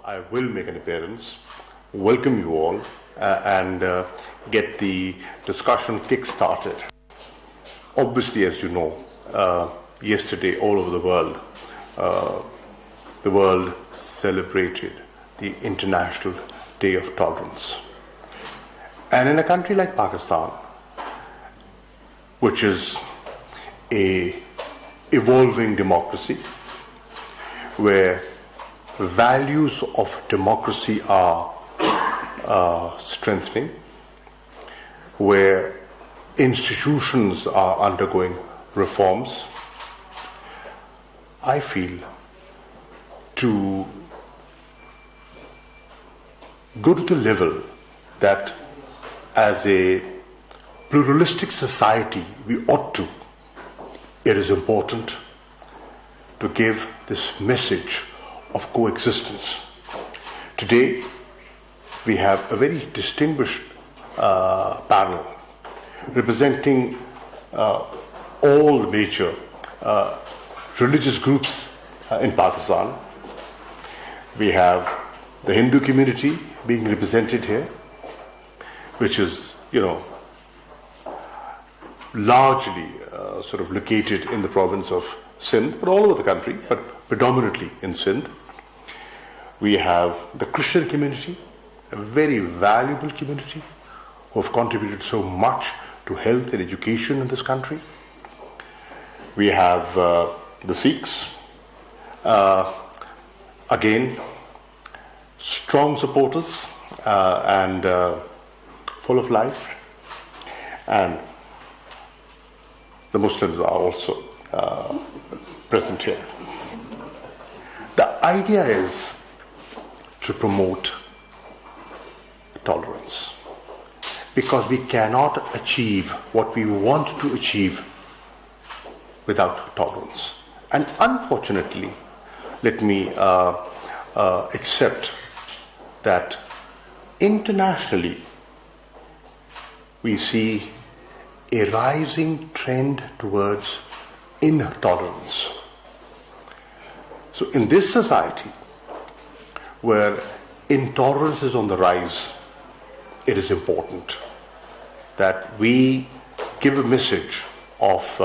I will make an appearance, welcome you all, and get the discussion kick-started. Obviously, as you know, yesterday all over the world celebrated the International Day of Tolerance. And in a country like Pakistan, which is a evolving democracy, where values of democracy are strengthening, where institutions are undergoing reforms, I feel to go to the level that as a pluralistic society we ought to, it is important to give this message of coexistence. Today we have a very distinguished panel representing all the major religious groups in Pakistan. We have the Hindu community being represented here, which is, largely sort of located in the province of Sindh, but all over the country, but predominantly in Sindh. We have the Christian community, a very valuable community who have contributed so much to health and education in this country. We have the Sikhs, again, strong supporters and full of life, and the Muslims are also present here. The idea is to promote tolerance, because we cannot achieve what we want to achieve without tolerance. And unfortunately, let me accept that internationally we see a rising trend towards intolerance. So in this society where intolerance is on the rise, it is important that we give a message of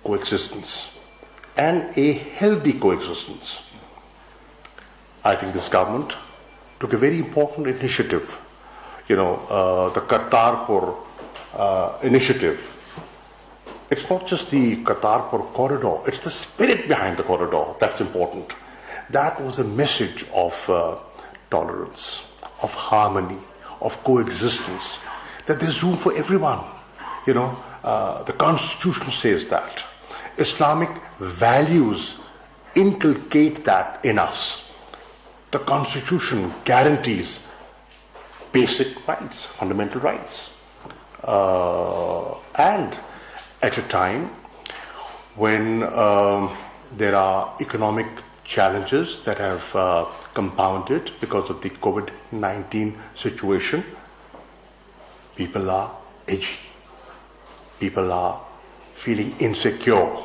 coexistence and a healthy coexistence. I think this government took a very important initiative, the Kartarpur initiative. It's not just the Kartarpur corridor, it's the spirit behind the corridor that's important. That was a message of tolerance, of harmony, of coexistence, that there's room for everyone. The Constitution says that. Islamic values inculcate that in us. The Constitution guarantees basic rights, fundamental rights. And at a time when there are economic challenges that have compounded because of the COVID-19 situation, people are edgy. People are feeling insecure.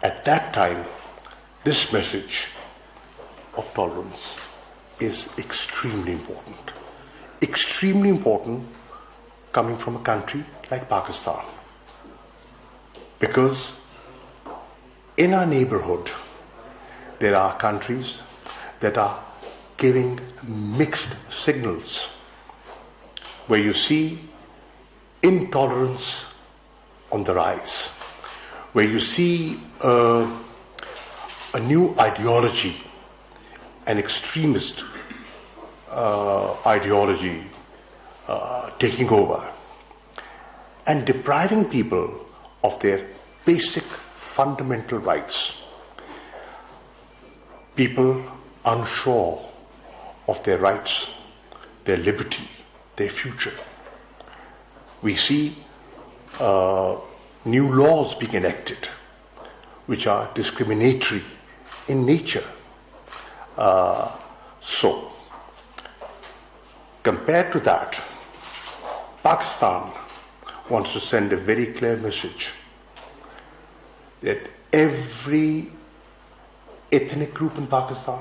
At that time, this message of tolerance is extremely important. Extremely important coming from a country like Pakistan. Because in our neighborhood, there are countries that are giving mixed signals, where you see intolerance on the rise, where you see a new ideology, an extremist ideology taking over and depriving people of their basic fundamental rights. People unsure of their rights, their liberty, their future. We see new laws being enacted which are discriminatory in nature. So, compared to that, Pakistan wants to send a very clear message that every ethnic group in Pakistan.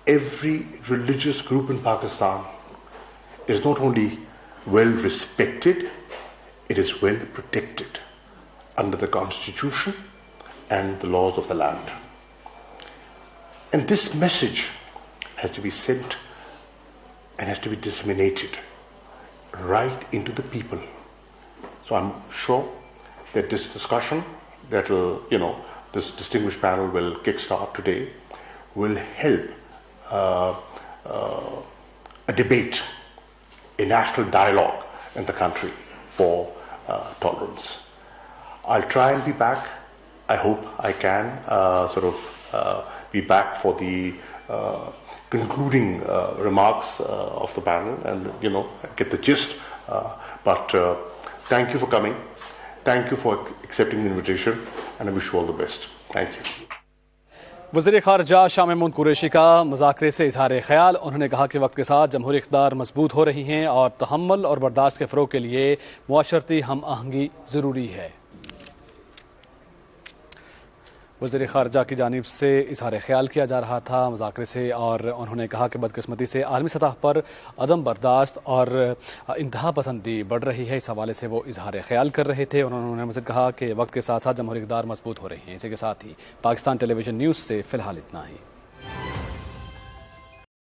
Every religious group in Pakistan is not only well respected, it is well protected under the constitution and the laws of the land. And this message has to be sent and has to be disseminated right into the people. So I'm sure that this discussion that will, this distinguished panel will kickstart today will help a debate, a national dialogue in the country for tolerance. I'll try and be back. I hope I can be back for the concluding remarks of the panel and get the gist. But thank you for coming. Thank you for accepting the invitation, and I wish you all the best. Thank you. वज़ीर ख़ारजा शाह महमूद कुरैशी का मुज़ाकरे से इज़हार ख़याल। उन्होंने कहा कि वक्त के साथ जमहूरी इक़्तिदार मजबूत हो रही हैं और तहम्मुल और बर्दाश्त के फ़रोग़ के लिए मुआशरती हम आहंगी ज़रूरी है। वज़ीर ख़ारजा की जानिब से इज़हार ख़याल किया जा रहा था मुज़ाकरे से, और उन्होंने कहा कि बदकिस्मती से आलमी सतह पर अदम बर्दाश्त और इंतहा पसंदी बढ़ रही है। इस हवाले से वो इज़हार ख़याल कर रहे थे। उन्होंने मज़ीद कहा कि वक्त के साथ साथ जमहूरी इक़्तिदार मजबूत हो रही हैं। इसी के साथ ही पाकिस्तान टेलीविज़न न्यूज़ से फ़िलहाल इतना ही।